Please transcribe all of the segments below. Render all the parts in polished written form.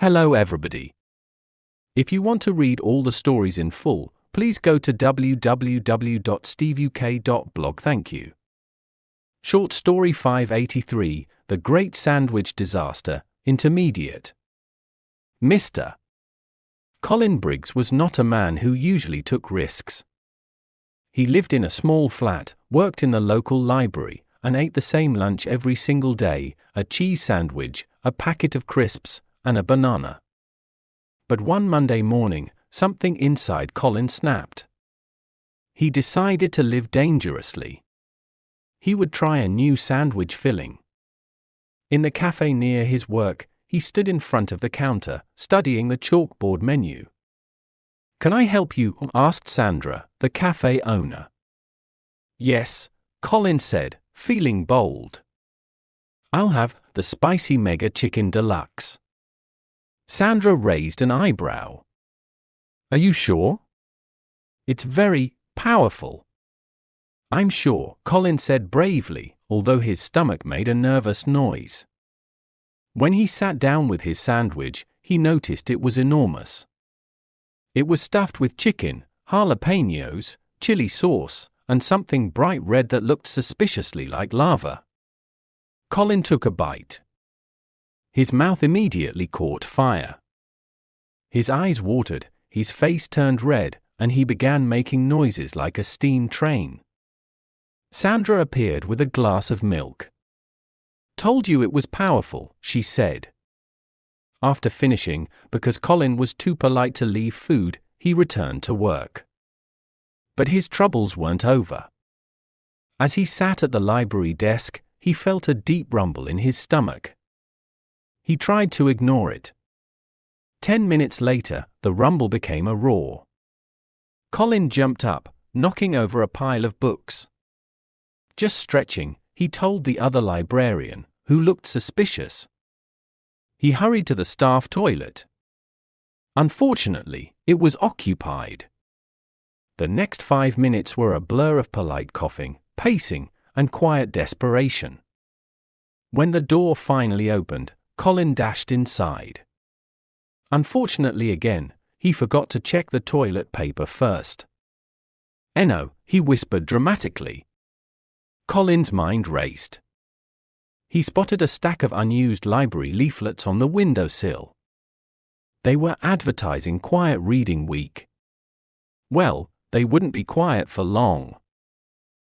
Hello everybody. If you want to read all the stories in full, please go to www.steveuk.blog. Thank you. Short Story 583, The Great Sandwich Disaster, Intermediate. Mr. Colin Briggs was not a man who usually took risks. He lived in a small flat, worked in the local library, and ate the same lunch every single day, a cheese sandwich, a packet of crisps, and a banana. But one Monday morning, something inside Colin snapped. He decided to live dangerously. He would try a new sandwich filling. In the café near his work, he stood in front of the counter, studying the chalkboard menu. "Can I help you?" asked Sandra, the café owner. "Yes," Colin said, feeling bold. "I'll have the Spicy Mega Chicken Deluxe." Sandra raised an eyebrow. "Are you sure?" "It's very powerful." "I'm sure," Colin said bravely, although his stomach made a nervous noise. When he sat down with his sandwich, he noticed it was enormous. It was stuffed with chicken, jalapeños, chili sauce, and something bright red that looked suspiciously like lava. Colin took a bite. His mouth immediately caught fire. His eyes watered, his face turned red, and he began making noises like a steam train. Sandra appeared with a glass of milk. "Told you it was powerful," she said. After finishing, because Colin was too polite to leave food, he returned to work. But his troubles weren't over. As he sat at the library desk, he felt a deep rumble in his stomach. He tried to ignore it. 10 minutes later, the rumble became a roar. Colin jumped up, knocking over a pile of books. Just stretching, he told the other librarian, who looked suspicious. He hurried to the staff toilet. Unfortunately, it was occupied. The next 5 minutes were a blur of polite coughing, pacing, and quiet desperation. When the door finally opened, Colin dashed inside. Unfortunately again, he forgot to check the toilet paper first. "No," he whispered dramatically. Colin's mind raced. He spotted a stack of unused library leaflets on the windowsill. They were advertising Quiet Reading Week. Well, they wouldn't be quiet for long.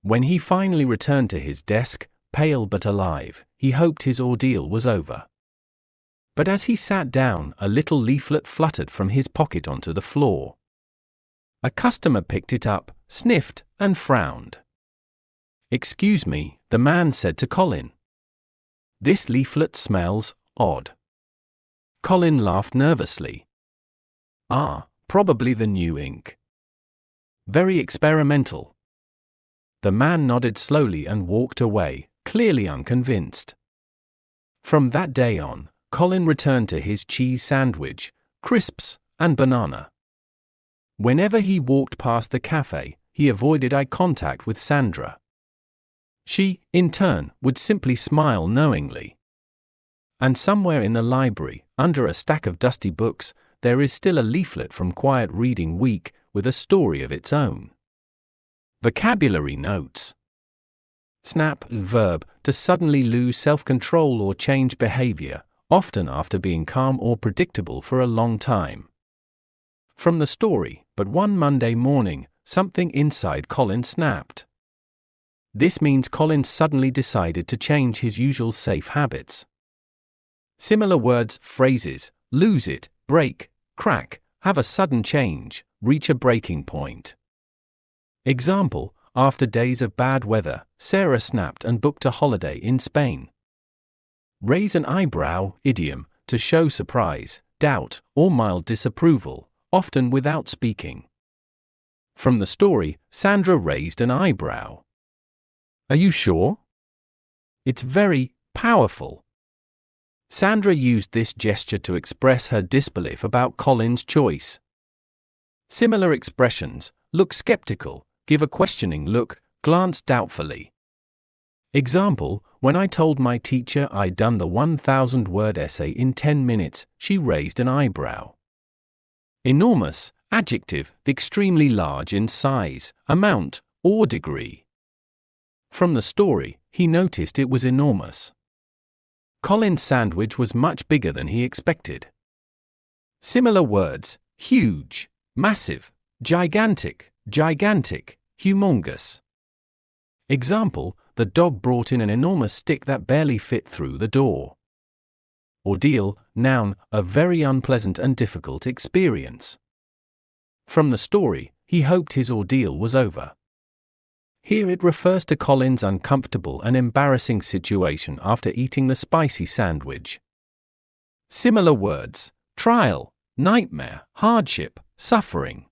When he finally returned to his desk, pale but alive, he hoped his ordeal was over. But as he sat down, a little leaflet fluttered from his pocket onto the floor. A customer picked it up, sniffed, and frowned. "Excuse me," the man said to Colin. "This leaflet smells odd." Colin laughed nervously. Probably the new ink. Very experimental." The man nodded slowly and walked away, clearly unconvinced. From that day on, Colin returned to his cheese sandwich, crisps, and banana. Whenever he walked past the cafe, he avoided eye contact with Sandra. She, in turn, would simply smile knowingly. And somewhere in the library, under a stack of dusty books, there is still a leaflet from Quiet Reading Week with a story of its own. Vocabulary notes. Snap, verb, to suddenly lose self-control or change behavior, often after being calm or predictable for a long time. From the story, but one Monday morning, something inside Colin snapped. This means Colin suddenly decided to change his usual safe habits. Similar words, phrases, lose it, break, crack, have a sudden change, reach a breaking point. Example, after days of bad weather, Sarah snapped and booked a holiday in Spain. Raise an eyebrow, idiom, to show surprise, doubt, or mild disapproval, often without speaking. From the story, Sandra raised an eyebrow. "Are you sure?" "It's very powerful." Sandra used this gesture to express her disbelief about Colin's choice. Similar expressions, look skeptical, give a questioning look, glance doubtfully. Example, When I told my teacher I'd done the 1,000-word essay in 10 minutes, she raised an eyebrow. Enormous, adjective, extremely large in size, amount, or degree. From the story, he noticed it was enormous. Colin's sandwich was much bigger than he expected. Similar words: huge, massive, gigantic, gigantic, humongous. Example: the dog brought in an enormous stick that barely fit through the door. Ordeal, noun, a very unpleasant and difficult experience. From the story, he hoped his ordeal was over. Here it refers to Colin's uncomfortable and embarrassing situation after eating the spicy sandwich. Similar words: trial, nightmare, hardship, suffering.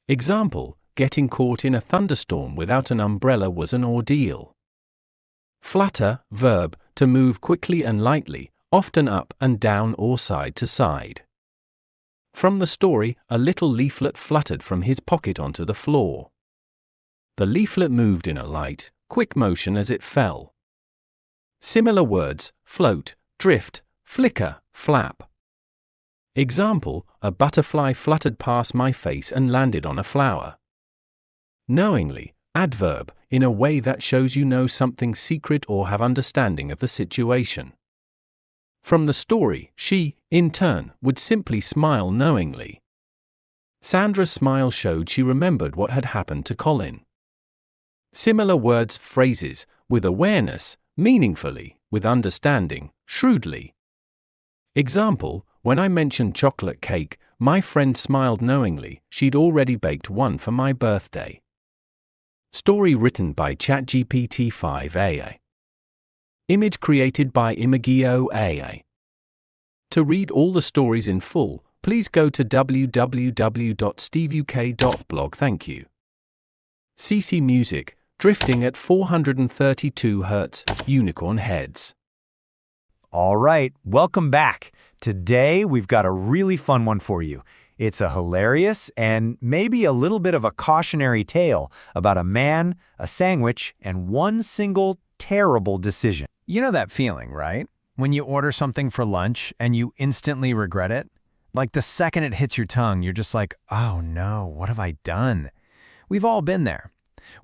Example: getting caught in a thunderstorm without an umbrella was an ordeal. Flutter, verb, to move quickly and lightly, often up and down or side to side. From the story, a little leaflet fluttered from his pocket onto the floor. The leaflet moved in a light, quick motion as it fell. Similar words: float, drift, flicker, flap. Example: a butterfly fluttered past my face and landed on a flower. Knowingly, adverb, in a way that shows you know something secret or have understanding of the situation. From the story, she, in turn, would simply smile knowingly. Sandra's smile showed she remembered what had happened to Colin. Similar words, phrases: with awareness, meaningfully, with understanding, shrewdly. Example: when I mentioned chocolate cake, my friend smiled knowingly she'd already baked one for my birthday. Story written by ChatGPT 5 AI. Image created by Imagio AI. To read all the stories in full, please go to www.steveuk.blog. Thank you. CC Music, drifting at 432 Hz, unicorn heads. All right, welcome back. Today we've got a really fun one for you. It's a hilarious and maybe a little bit of a cautionary tale about a man, a sandwich, and one single terrible decision. You know that feeling, right? When you order something for lunch and you instantly regret it? Like the second it hits your tongue, you're just like, oh no, what have I done? We've all been there.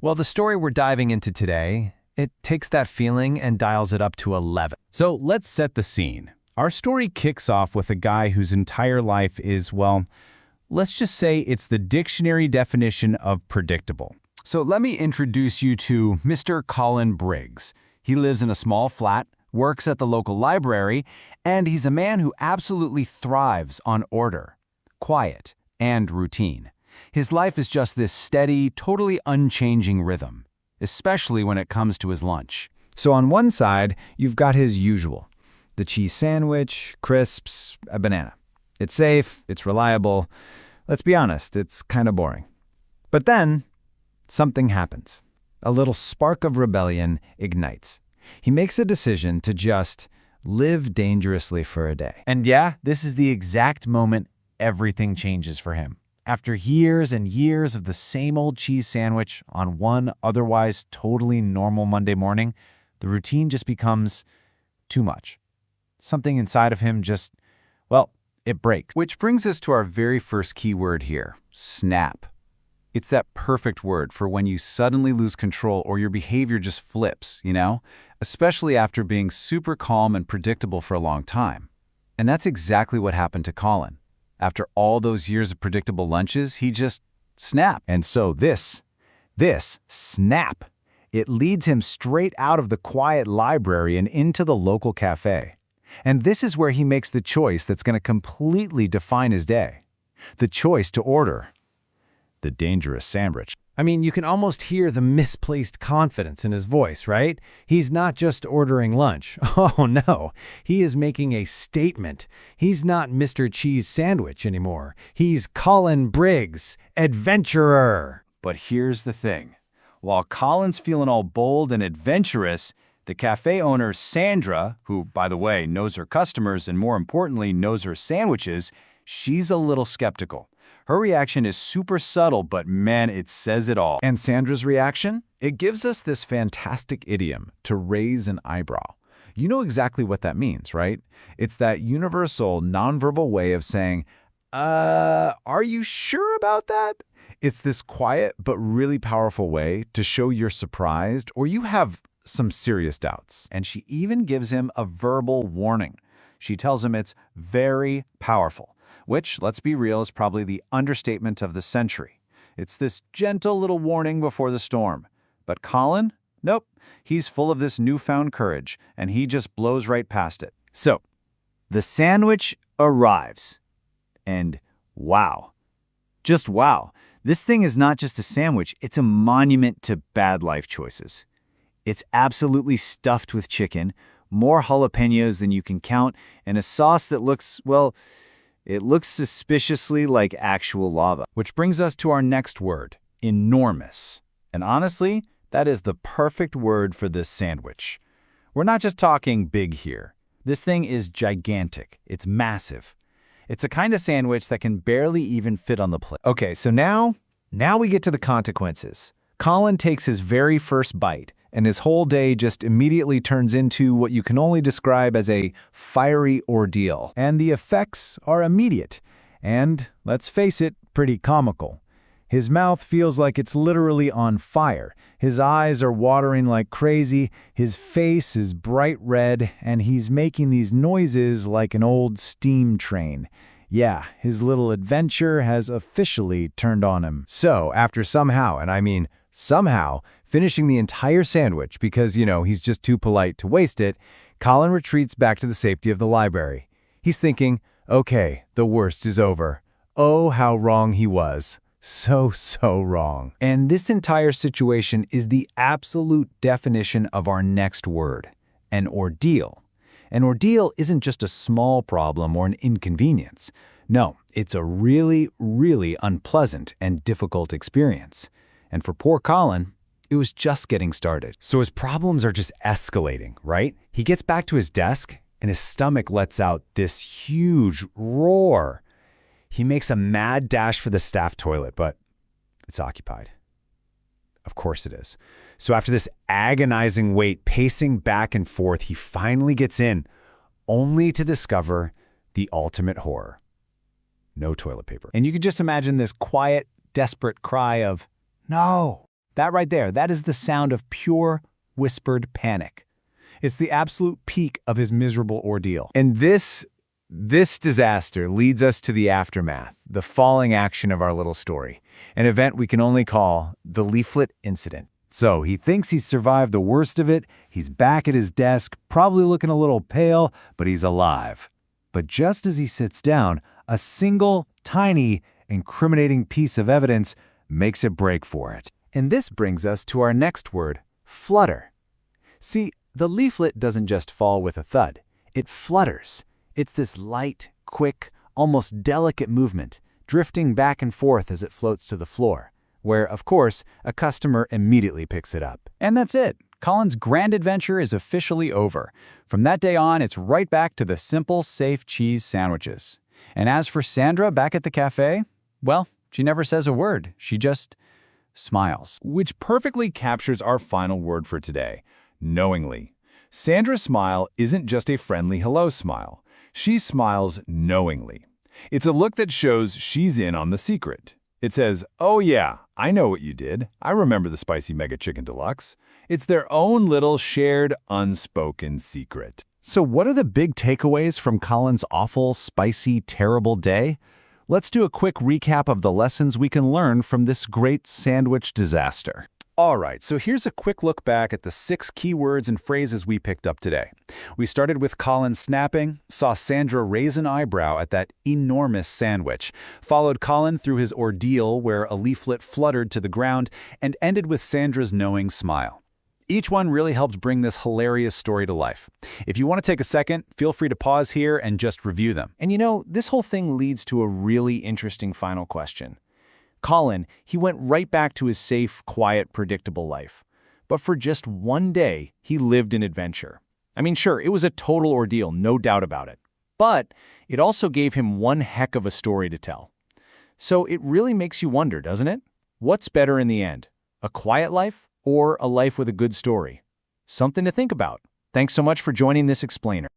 Well, the story we're diving into today, it takes that feeling and dials it up to 11. So let's set the scene. Our story kicks off with a guy whose entire life is, well, let's just say it's the dictionary definition of predictable. So let me introduce you to Mr. Colin Briggs. He lives in a small flat, works at the local library, and he's a man who absolutely thrives on order, quiet, and routine. His life is just this steady, totally unchanging rhythm, especially when it comes to his lunch. So on one side, you've got his usual. The cheese sandwich, crisps, a banana. It's safe, it's reliable. Let's be honest, it's kind of boring. But then, something happens. A little spark of rebellion ignites. He makes a decision to just live dangerously for a day. And yeah, this is the exact moment everything changes for him. After years and years of the same old cheese sandwich on one otherwise totally normal Monday morning, the routine just becomes too much. Something inside of him just, well, it breaks. Which brings us to our very first key word here, snap. It's that perfect word for when you suddenly lose control or your behavior just flips, especially after being super calm and predictable for a long time. And that's exactly what happened to Colin. After all those years of predictable lunches, he just snapped. And so this snap, it leads him straight out of the quiet library and into the local café. And this is where he makes the choice that's going to completely define his day. The choice to order the dangerous sandwich. I mean, you can almost hear the misplaced confidence in his voice, right? He's not just ordering lunch. Oh no, he is making a statement. He's not Mr. Cheese Sandwich anymore. He's Colin Briggs, adventurer. But here's the thing. While Colin's feeling all bold and adventurous, the cafe owner, Sandra, who, by the way, knows her customers and more importantly knows her sandwiches, she's a little skeptical. Her reaction is super subtle, but man, it says it all. And Sandra's reaction? It gives us this fantastic idiom, to raise an eyebrow. You know exactly what that means, right? It's that universal, nonverbal way of saying, are you sure about that? It's this quiet but really powerful way to show you're surprised or you have some serious doubts. And she even gives him a verbal warning. She tells him it's very powerful, which, let's be real, is probably the understatement of the century. It's this gentle little warning before the storm. But Colin? Nope. He's full of this newfound courage, and he just blows right past it. So, the sandwich arrives. And wow. Just wow. This thing is not just a sandwich, it's a monument to bad life choices. It's absolutely stuffed with chicken, more jalapeños than you can count, and a sauce that looks, well, it looks suspiciously like actual lava. Which brings us to our next word, enormous. And honestly, that is the perfect word for this sandwich. We're not just talking big here. This thing is gigantic. It's massive. It's a kind of sandwich that can barely even fit on the plate. Okay, so now we get to the consequences. Colin takes his very first bite, and his whole day just immediately turns into what you can only describe as a fiery ordeal. And the effects are immediate, and, let's face it, pretty comical. His mouth feels like it's literally on fire. His eyes are watering like crazy, his face is bright red, and he's making these noises like an old steam train. Yeah, his little adventure has officially turned on him. So, after somehow, and I mean somehow, finishing the entire sandwich because, he's just too polite to waste it, Colin retreats back to the safety of the library. He's thinking, okay, the worst is over. Oh, how wrong he was. So wrong. And this entire situation is the absolute definition of our next word, an ordeal. An ordeal isn't just a small problem or an inconvenience. No, it's a really, really unpleasant and difficult experience. And for poor Colin, it was just getting started. So his problems are just escalating, right? He gets back to his desk, and his stomach lets out this huge roar. He makes a mad dash for the staff toilet, but it's occupied. Of course it is. So after this agonizing wait, pacing back and forth, he finally gets in, only to discover the ultimate horror. No toilet paper. And you can just imagine this quiet, desperate cry of, no. That right there, that is the sound of pure, whispered panic. It's the absolute peak of his miserable ordeal. And this disaster leads us to the aftermath, the falling action of our little story, an event we can only call the leaflet incident. So he thinks he's survived the worst of it, he's back at his desk, probably looking a little pale, but he's alive. But just as he sits down, a single, tiny, incriminating piece of evidence makes a break for it. And this brings us to our next word, flutter. See, the leaflet doesn't just fall with a thud, it flutters. It's this light, quick, almost delicate movement, drifting back and forth as it floats to the floor, where, of course, a customer immediately picks it up. And that's it. Colin's grand adventure is officially over. From that day on, it's right back to the simple, safe cheese sandwiches. And as for Sandra back at the cafe, well, she never says a word. She just smiles. Which perfectly captures our final word for today, knowingly. Sandra's smile isn't just a friendly hello smile. She smiles knowingly. It's a look that shows she's in on the secret. It says, oh yeah, I know what you did. I remember the Spicy Mega Chicken Deluxe. It's their own little shared, unspoken secret. So what are the big takeaways from Colin's awful, spicy, terrible day? Let's do a quick recap of the lessons we can learn from this great sandwich disaster. All right, so here's a quick look back at the 6 key words and phrases we picked up today. We started with Colin snapping, saw Sandra raise an eyebrow at that enormous sandwich, followed Colin through his ordeal where a leaflet fluttered to the ground, and ended with Sandra's knowing smile. Each one really helped bring this hilarious story to life. If you want to take a second, feel free to pause here and just review them. And this whole thing leads to a really interesting final question. Colin, he went right back to his safe, quiet, predictable life. But for just one day, he lived in adventure. I mean, sure, it was a total ordeal, no doubt about it. But it also gave him one heck of a story to tell. So it really makes you wonder, doesn't it? What's better in the end? A quiet life or a life with a good story? Something to think about. Thanks so much for joining this explainer.